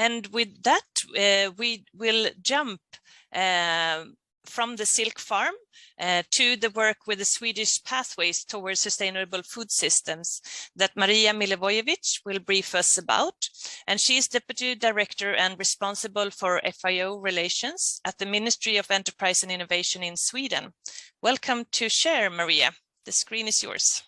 And with that, we will jump from the silk farm to the work with the Swedish Pathways towards sustainable food systems that Marija Milivojevic will brief us about. And she is Deputy Director and responsible for FIO relations at the Ministry of Enterprise and Innovation in Sweden. Welcome to share, Marija. The screen is yours.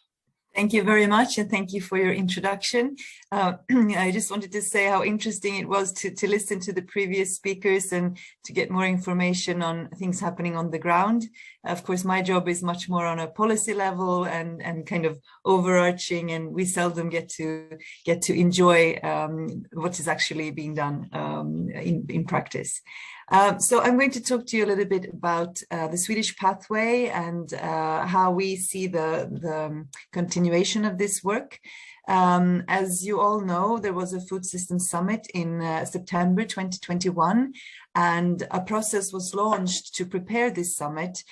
Thank you very much, and thank you for your introduction. I just wanted to say how interesting it was to listen to the previous speakers and to get more information on things happening on the ground. Of course, my job is much more on a policy level and kind of overarching, and we seldom get to enjoy what is actually being done in practice. So I'm going to talk to you a little bit about the Swedish Pathway and how we see the continuation of this work. As you all know, there was a Food Systems Summit in September 2021, and a process was launched to prepare this summit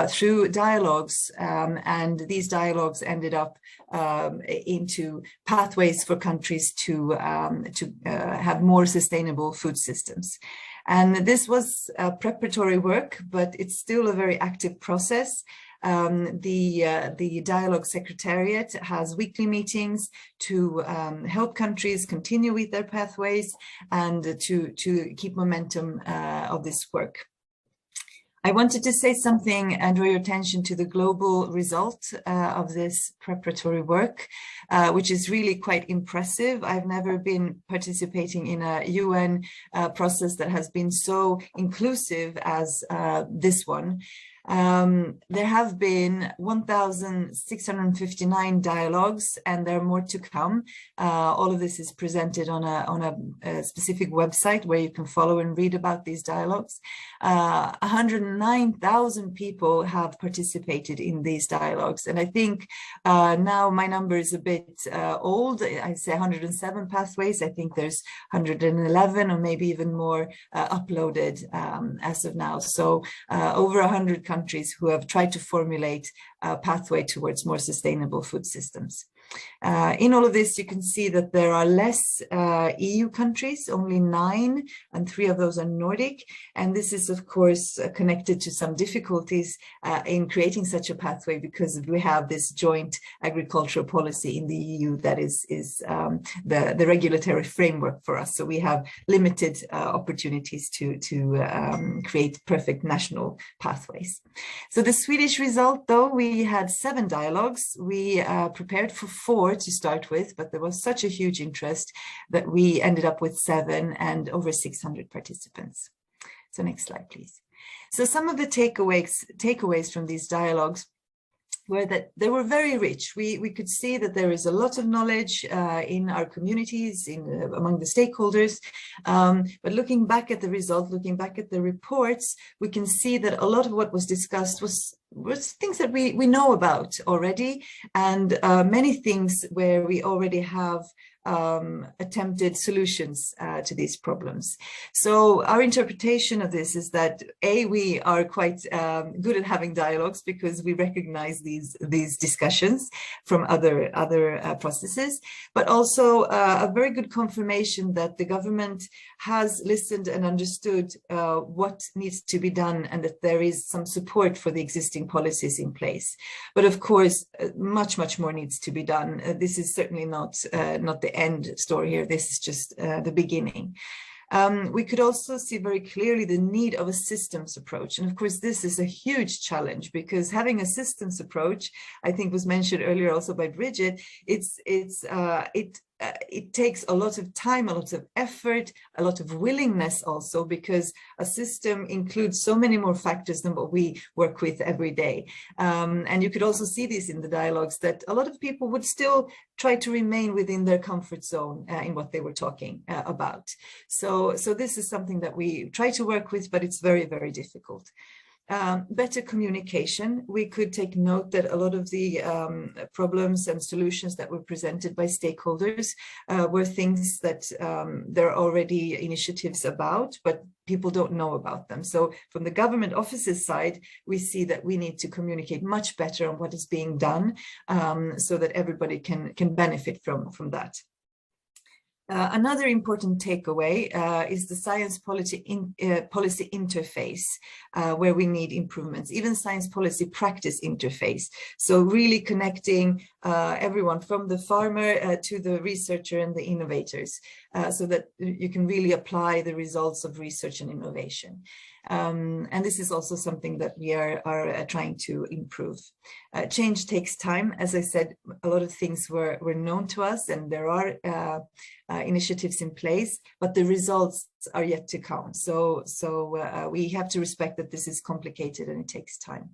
through dialogues, and these dialogues ended up into pathways for countries to have more sustainable food systems. And this was preparatory work, but it's still a very active process. The Dialogue Secretariat has weekly meetings to help countries continue with their pathways and to keep momentum of this work. I wanted to say something and draw your attention to the global result of this preparatory work, which is really quite impressive. I've never been participating in a UN process that has been so inclusive as this one. There have been 1,659 dialogues, and there are more to come. All of this is presented on a specific website where you can follow and read about these dialogues. 109,000 people have participated in these dialogues, and I think now my number is a bit old. I say 107 pathways. I think there's 111 or maybe even more uploaded as of now. So over 100 countries who have tried to formulate a pathway towards more sustainable food systems. In all of this, you can see that there are less EU countries, only 9, and 3 of those are Nordic. And this is, of course, connected to some difficulties in creating such a pathway, because we have this joint agricultural policy in the EU that is the regulatory framework for us. So we have limited opportunities to create perfect national pathways. So the Swedish result, though, we had 7 dialogues. We prepared for 4 to start with, but there was such a huge interest that we ended up with 7 and over 600 participants. So next slide, please. So some of the takeaways from these dialogues were that they were very rich. We could see that there is a lot of knowledge in our communities, among the stakeholders. But looking back at the result, looking back at the reports, we can see that a lot of what was discussed was things that we know about already, and many things where we already have attempted solutions to these problems. So our interpretation of this is that we are quite good at having dialogues because we recognize these discussions from other processes, but also a very good confirmation that the government has listened and understood what needs to be done, and that there is some support for the existing policies in place. But of course, much more needs to be done. This is certainly not the end story here. This is just the beginning. We could also see very clearly the need of a systems approach. And of course, this is a huge challenge, because having a systems approach, I think was mentioned earlier also by Bridget, it takes a lot of time, a lot of effort, a lot of willingness also, because a system includes so many more factors than what we work with every day. And you could also see this in the dialogues, that a lot of people would still try to remain within their comfort zone in what they were talking about. So this is something that we try to work with, but it's very, very difficult. Better communication. We could take note that a lot of the problems and solutions that were presented by stakeholders were things that there are already initiatives about, but people don't know about them. So from the government offices side, we see that we need to communicate much better on what is being done so that everybody can benefit from that. Another important takeaway is the science policy interface, where we need improvements, even science policy practice interface. So really connecting everyone from the farmer to the researcher and the innovators, so that you can really apply the results of research and innovation. And this is also something that we are trying to improve. Change takes time. As I said, a lot of things were known to us, and there are initiatives in place, but the results are yet to come. So we have to respect that this is complicated and it takes time.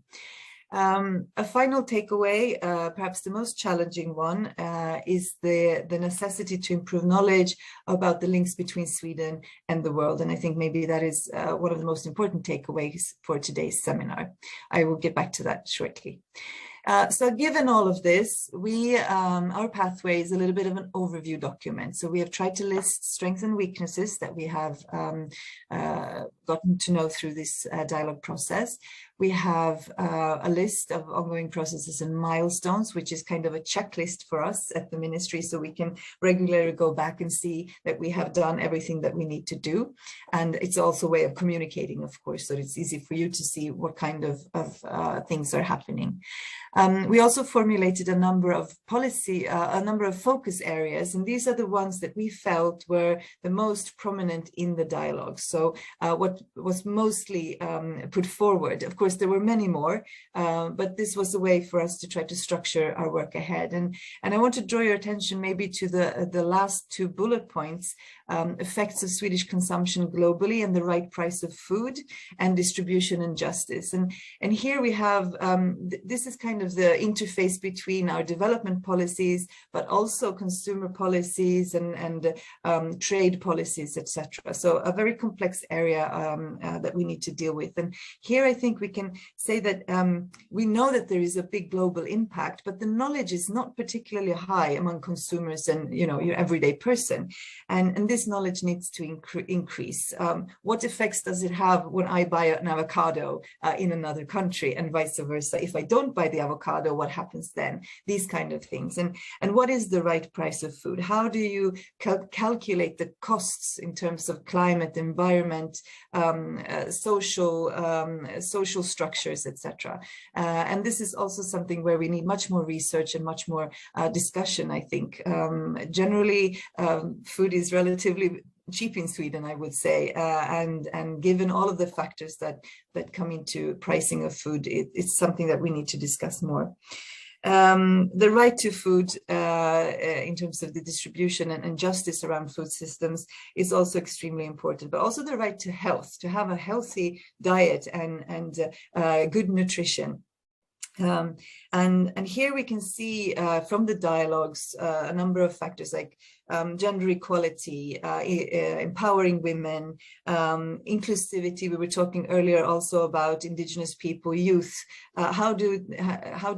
A final takeaway, perhaps the most challenging one, is the necessity to improve knowledge about the links between Sweden and the world. And I think maybe that is one of the most important takeaways for today's seminar. I will get back to that shortly. So given all of this, our pathway is a little bit of an overview document. So we have tried to list strengths and weaknesses that we have gotten to know through this dialogue process. We have a list of ongoing processes and milestones, which is kind of a checklist for us at the ministry, so we can regularly go back and see that we have done everything that we need to do. And it's also a way of communicating, of course, so it's easy for you to see what kind of things are happening. We also formulated a number of focus areas, and these are the ones that we felt were the most prominent in the dialogue. So what was mostly put forward. Of course, there were many more, but this was a way for us to try to structure our work ahead. And I want to draw your attention maybe to the last two bullet points, effects of Swedish consumption globally and the right price of food, and distribution and justice. And here we have, this is kind of the interface between our development policies, but also consumer policies and trade policies, etc. So a very complex area that we need to deal with. And here I think we can say that we know that there is a big global impact, but the knowledge is not particularly high among consumers and your everyday person. And this knowledge needs to increase. What effects does it have when I buy an avocado in another country, and vice versa? If I don't buy the avocado, what happens then? These kind of things. And what is the right price of food? How do you calculate the costs in terms of climate, environment, social structures, etc. And this is also something where we need much more research and much more discussion, I think. Generally, food is relatively cheap in Sweden, I would say, and given all of the factors that come into pricing of food, it's something that we need to discuss more. The right to food in terms of the distribution and justice around food systems is also extremely important, but also the right to health, to have a healthy diet and good nutrition. And here we can see from the dialogues a number of factors like gender equality, empowering women, inclusivity. We were talking earlier also about indigenous people, youth. How do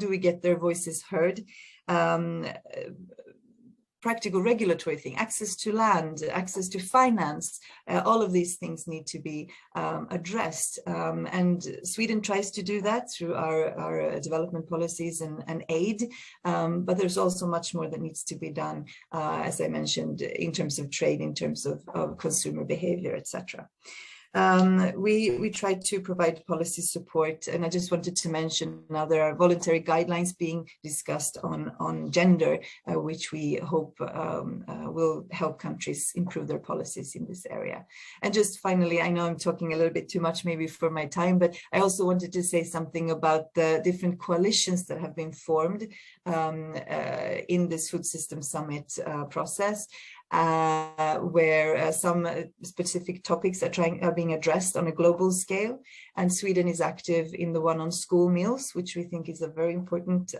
we get their voices heard? Practical regulatory thing, access to land, access to finance, all of these things need to be addressed. And Sweden tries to do that through our development policies and aid, but there's also much more that needs to be done, as I mentioned, in terms of trade, in terms of consumer behavior, etc. We tried to provide policy support, and I just wanted to mention now there are voluntary guidelines being discussed on gender, which we hope will help countries improve their policies in this area. And just finally, I know I'm talking a little bit too much maybe for my time, but I also wanted to say something about the different coalitions that have been formed in this Food System Summit process. Where some specific topics are being addressed on a global scale, and Sweden is active in the one on school meals, which we think is a very important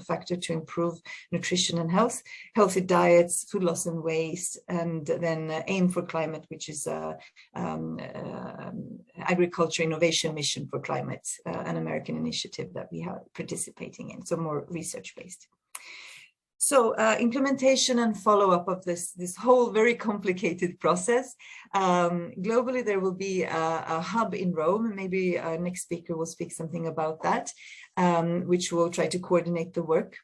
factor to improve nutrition and health, healthy diets, food loss and waste, and then Aim for Climate, which is agriculture innovation mission for climate, an American initiative that we are participating in, so more research based. So implementation and follow-up of this whole very complicated process. Globally, there will be a hub in Rome. Maybe our next speaker will speak something about that, which will try to coordinate the work.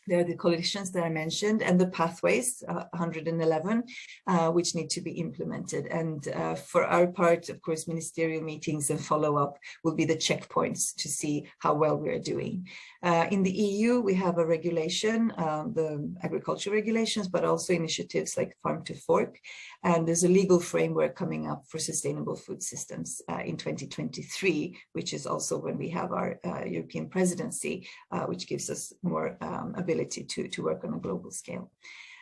There are the coalitions that I mentioned and the pathways, 111, which need to be implemented. And for our part, of course, ministerial meetings and follow-up will be the checkpoints to see how well we are doing. In the EU, we have a regulation, the agriculture regulations, but also initiatives like Farm to Fork. And there's a legal framework coming up for sustainable food systems in 2023, which is also when we have our European presidency, which gives us more ability to work on a global scale.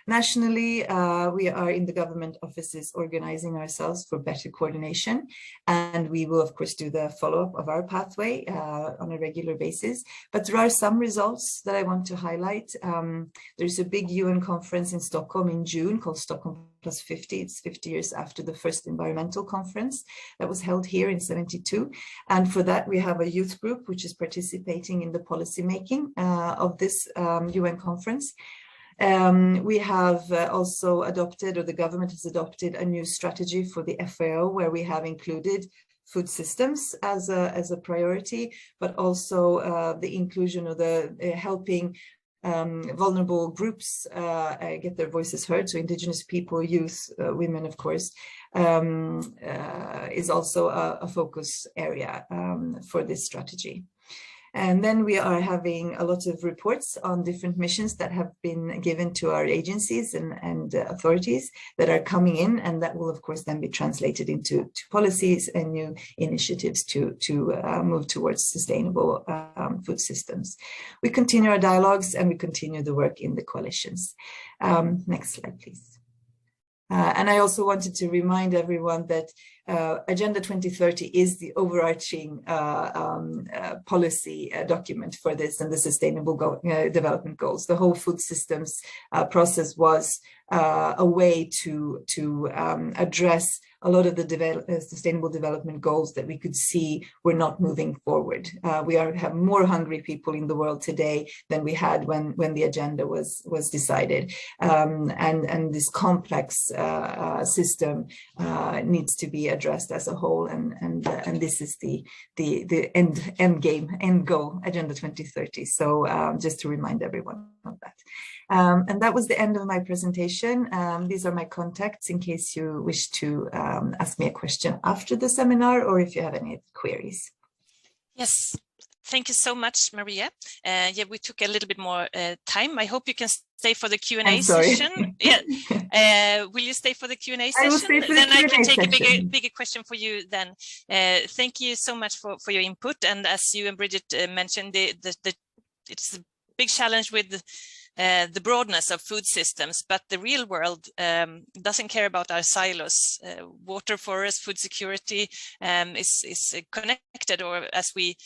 Nationally, we are in the government offices organizing ourselves for better coordination, and we will of course do the follow-up of our pathway on a regular basis. But there are some results that I want to highlight. There's a big UN conference in Stockholm in June called Stockholm Plus 50. It's 50 years after the first environmental conference that was held here in 72. And for that, we have a youth group which is participating in the policy making of this UN conference. We have also adopted, or the government has adopted, a new strategy for the FAO where we have included food systems as a priority, but also the inclusion of the helping vulnerable groups get their voices heard. So indigenous people, youth, women, of course, is also a focus area for this strategy. And then we are having a lot of reports on different missions that have been given to our agencies and authorities that are coming in, and that will of course then be translated into policies and new initiatives to move towards sustainable food systems. We continue our dialogues and we continue the work in the coalitions. Next slide, please. And I also wanted to remind everyone that Agenda 2030 is the overarching policy document for this and the sustainable development goals. The whole food systems process was a way to address a lot of the sustainable development goals that we could see were not moving forward. We have more hungry people in the world today than we had when the agenda was decided. And this complex system needs to be addressed as a whole, and this is the end goal, Agenda 2030. So just to remind everyone of that. And that was the end of my presentation. These are my contacts in case you wish to ask me a question after the seminar, or if you have any queries. Yes. Thank you so much, Marija. Yeah, we took a little bit more time. I hope you can stay for the Q&A session. Yeah. Will you stay for the Q&A session? I will stay for the Then Q&A I can take session. a bigger question for you then. Thank you so much for your input. And as you and Bridget mentioned, it's a big challenge with the broadness of food systems, but the real world doesn't care about our silos. Water, forest, food security is connected, or as we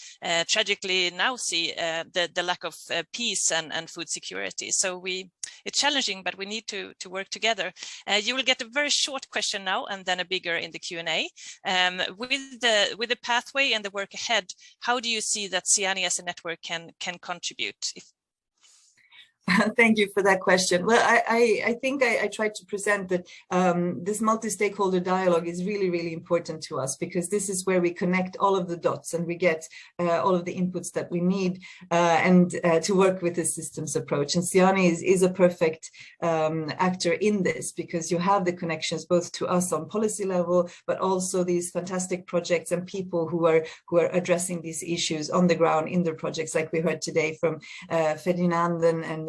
tragically now see, the lack of peace and food security. So it's challenging, but we need to work together. You will get a very short question now and then a bigger in the Q&A. With the pathway and the work ahead, how do you see that SIANI as a network can contribute? Thank you for that question. Well, I think I tried to present that this multi-stakeholder dialogue is really, really important to us, because this is where we connect all of the dots and we get all of the inputs that we need and to work with the systems approach. And SIANI is a perfect actor in this, because you have the connections both to us on policy level, but also these fantastic projects and people who are addressing these issues on the ground in their projects, like we heard today from Ferdinand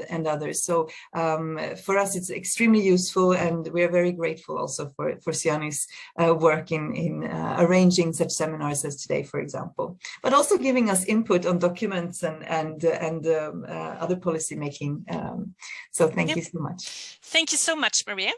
and others. So for us, it's extremely useful, and we are very grateful also for SIANI's work in arranging such seminars as today, for example, but also giving us input on documents and other policy making. So thank you so much. Thank you so much, Marija.